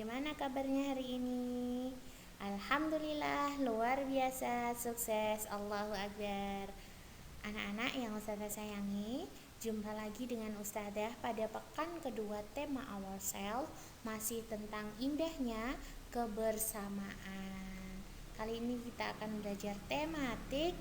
bagaimana kabarnya hari ini? Alhamdulillah, luar biasa, sukses, Allahu Akbar. Anak-anak yang Ustazah sayangi, jumpa lagi dengan Ustazah pada pekan kedua tema Ourselves, masih tentang indahnya kebersamaan. Kali ini kita akan belajar tematik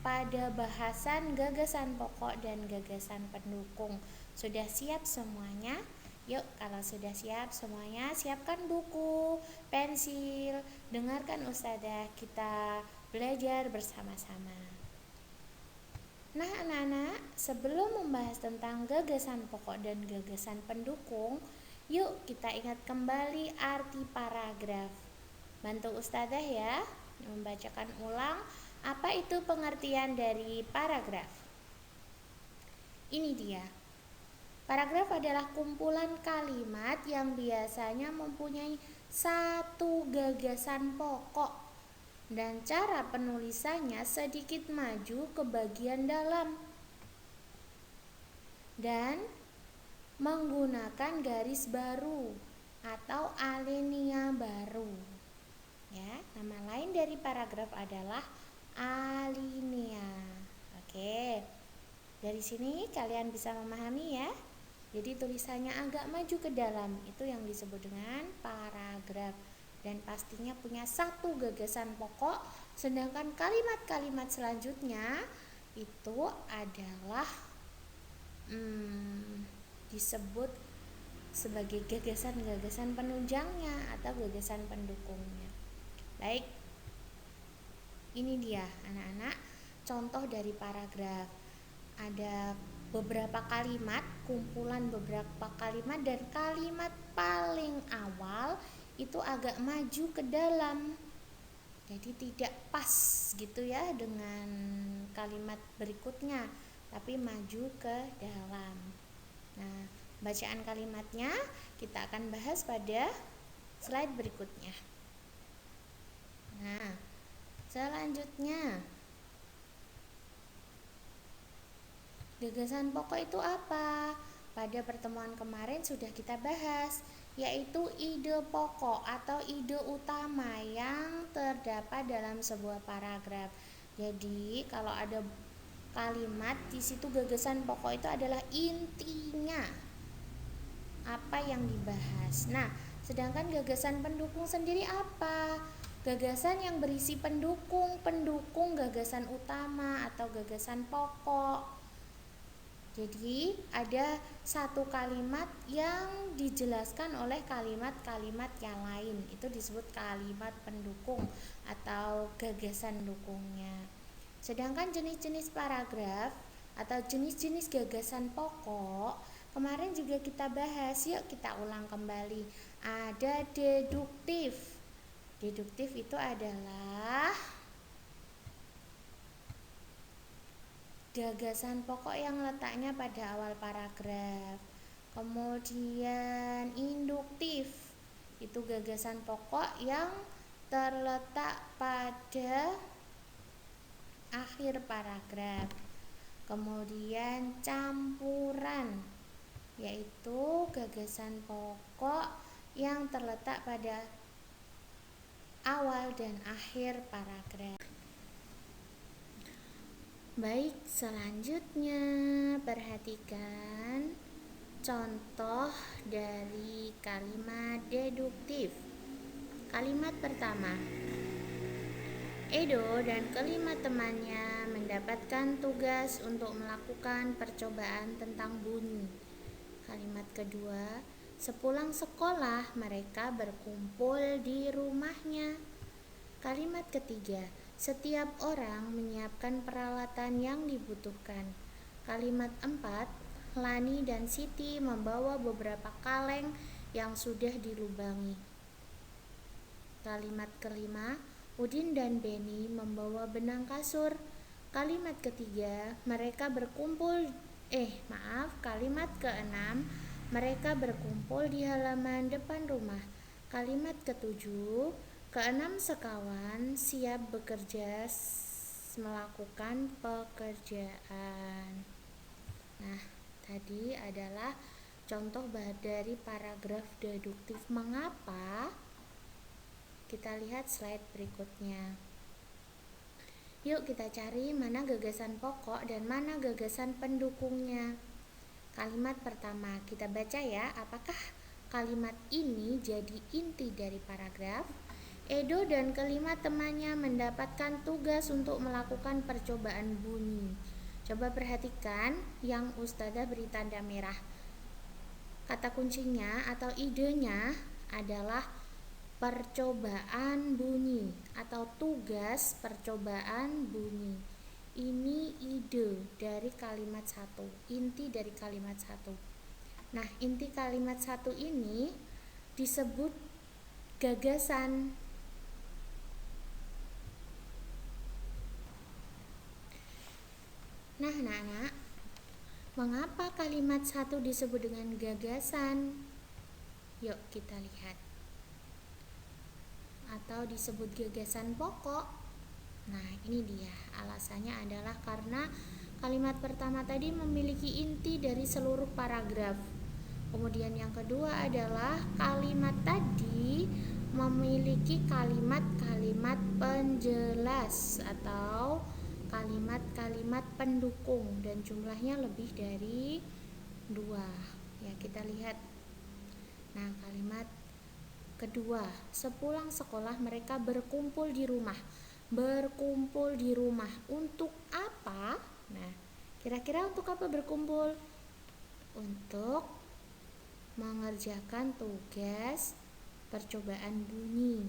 pada bahasan gagasan pokok dan gagasan pendukung. Sudah siap semuanya? Yuk, kalau sudah siap semuanya, siapkan buku, pensil, dengarkan Ustazah, kita belajar bersama-sama. Nah, anak-anak, sebelum membahas tentang gagasan pokok dan gagasan pendukung, yuk kita ingat kembali arti paragraf. Bantu Ustazah ya, membacakan ulang apa itu pengertian dari paragraf. Ini dia. Paragraf adalah kumpulan kalimat yang biasanya mempunyai satu gagasan pokok dan cara penulisannya sedikit maju ke bagian dalam dan menggunakan garis baru atau alinea baru. Ya, nama lain dari paragraf adalah alinea. Oke. Dari sini kalian bisa memahami ya. Jadi tulisannya agak maju ke dalam, itu yang disebut dengan paragraf. Dan pastinya punya satu gagasan pokok, sedangkan kalimat-kalimat selanjutnya itu adalah disebut sebagai gagasan-gagasan penunjangnya atau gagasan pendukungnya. Baik, ini dia anak-anak contoh dari paragraf. Ada beberapa kalimat, kumpulan beberapa kalimat, dan kalimat paling awal itu agak maju ke dalam, jadi tidak pas gitu ya dengan kalimat berikutnya, tapi maju ke dalam. Nah, bacaan kalimatnya kita akan bahas pada slide berikutnya. Nah, selanjutnya, gagasan pokok itu apa? Pada pertemuan kemarin sudah kita bahas, yaitu ide pokok atau ide utama yang terdapat dalam sebuah paragraf. Jadi, kalau ada kalimat di situ gagasan pokok itu adalah intinya apa yang dibahas. Nah, sedangkan gagasan pendukung sendiri apa? Gagasan yang berisi pendukung gagasan utama atau gagasan pokok. Jadi ada satu kalimat yang dijelaskan oleh kalimat-kalimat yang lain, itu disebut kalimat pendukung atau gagasan dukungnya. Sedangkan jenis-jenis paragraf atau jenis-jenis gagasan pokok kemarin juga kita bahas, yuk kita ulang kembali. Ada deduktif. Deduktif itu adalah gagasan pokok yang letaknya pada awal paragraf. Kemudian induktif, itu gagasan pokok yang terletak pada akhir paragraf. Kemudian campuran, yaitu gagasan pokok yang terletak pada awal dan akhir paragraf. Baik, selanjutnya perhatikan contoh dari kalimat deduktif. Kalimat pertama, Edo dan kelima temannya mendapatkan tugas untuk melakukan percobaan tentang bunyi. Kalimat kedua, sepulang sekolah mereka berkumpul di rumahnya. Kalimat ketiga, setiap orang menyiapkan peralatan yang dibutuhkan. Kalimat 4, Lani dan Siti membawa beberapa kaleng yang sudah dilubangi. Kalimat kelima, Udin dan Beni membawa benang kasur. Kalimat ketiga, kalimat keenam, mereka berkumpul di halaman depan rumah. Kalimat ketujuh, keenam sekawan siap bekerja melakukan pekerjaan. Nah, tadi adalah contoh dari paragraf deduktif. Mengapa? Kita lihat slide berikutnya. Yuk kita cari mana gagasan pokok dan mana gagasan pendukungnya. Kalimat pertama kita baca ya, apakah kalimat ini jadi inti dari paragraf? Edo dan kelima temannya mendapatkan tugas untuk melakukan percobaan bunyi. Coba perhatikan yang Ustazah beri tanda merah. Kata kuncinya atau idenya adalah percobaan bunyi atau tugas percobaan bunyi. Ini ide dari kalimat 1, inti dari kalimat 1. Nah, inti kalimat 1 ini disebut gagasan. Nah, anak-anak, mengapa kalimat 1 disebut dengan gagasan? Yuk kita lihat. Atau disebut gagasan pokok. Nah, ini dia. Alasannya adalah karena kalimat pertama tadi memiliki inti dari seluruh paragraf. Kemudian yang kedua adalah kalimat tadi memiliki kalimat-kalimat penjelas atau kalimat-kalimat pendukung dan jumlahnya lebih dari 2. Ya, kita lihat. Nah, kalimat kedua, sepulang sekolah mereka berkumpul di rumah. Berkumpul di rumah untuk apa? Nah, kira-kira untuk apa berkumpul? Untuk mengerjakan tugas percobaan bunyi.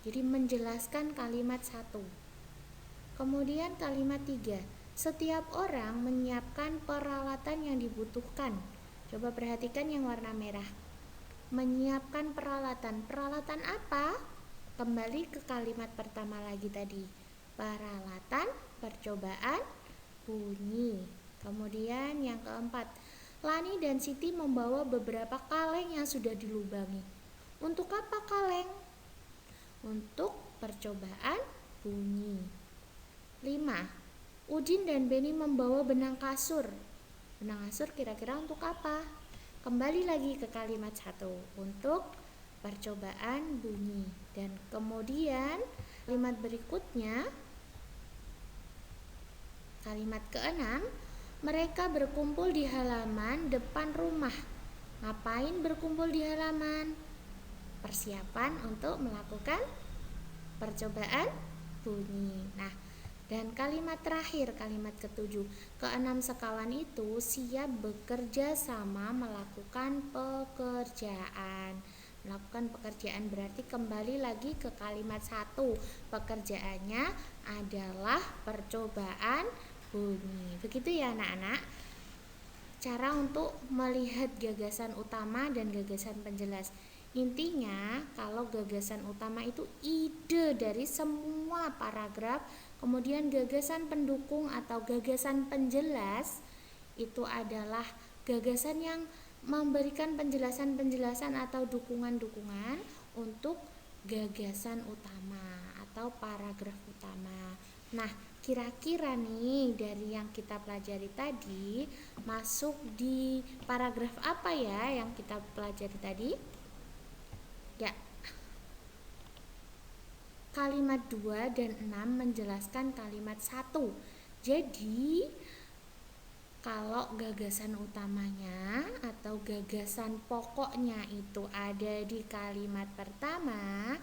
Jadi menjelaskan kalimat 1. Kemudian kalimat 3, setiap orang menyiapkan peralatan yang dibutuhkan. Coba perhatikan yang warna merah. Menyiapkan peralatan. Peralatan apa? Kembali ke kalimat pertama lagi tadi. Peralatan percobaan bunyi. Kemudian yang keempat, Lani dan Siti membawa beberapa kaleng yang sudah dilubangi. Untuk apa kaleng? Untuk percobaan bunyi. 5. Udin dan Beni membawa benang kasur. Benang kasur kira-kira untuk apa? Kembali lagi ke kalimat 1, untuk percobaan bunyi. Dan kemudian kalimat berikutnya, kalimat ke-6, mereka berkumpul di halaman depan rumah. Ngapain berkumpul di halaman? Persiapan untuk melakukan percobaan bunyi. Nah, dan kalimat terakhir, kalimat ke-7, ke-6 sekawan itu siap bekerja sama melakukan pekerjaan. Melakukan pekerjaan berarti kembali lagi ke kalimat 1. Pekerjaannya adalah percobaan bunyi. Begitu ya anak-anak. Cara untuk melihat gagasan utama dan gagasan penjelas. Intinya, kalau gagasan utama itu ide dari semua paragraf, kemudian gagasan pendukung atau gagasan penjelas itu adalah gagasan yang memberikan penjelasan-penjelasan atau dukungan-dukungan untuk gagasan utama atau paragraf utama. Nah, kira-kira nih dari yang kita pelajari tadi masuk di paragraf apa ya yang kita pelajari tadi? Ya, kalimat 2 dan 6 menjelaskan kalimat 1. Jadi, kalau gagasan utamanya atau gagasan pokoknya itu ada di kalimat pertama,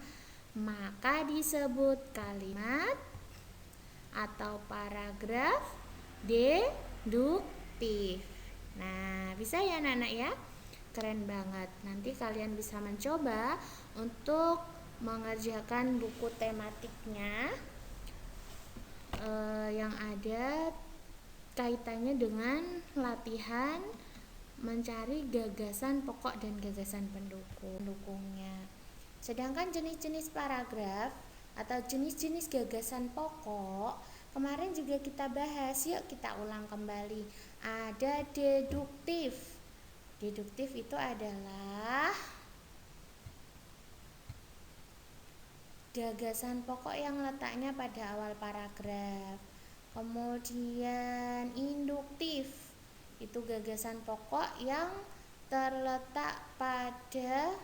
maka disebut kalimat atau paragraf deduktif. Nah, bisa ya anak-anak ya? Keren banget. Nanti kalian bisa mencoba untuk mengerjakan buku tematiknya yang ada kaitannya dengan latihan mencari gagasan pokok dan gagasan pendukungnya. Sedangkan jenis-jenis paragraf atau jenis-jenis gagasan pokok kemarin juga kita bahas. Yuk kita ulang kembali. Ada deduktif. Deduktif itu adalah gagasan pokok yang letaknya pada awal paragraf. Kemudian induktif, itu gagasan pokok yang terletak pada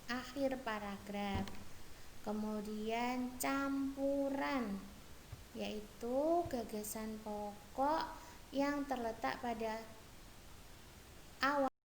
akhir paragraf. Kemudian campuran, yaitu gagasan pokok yang terletak pada awal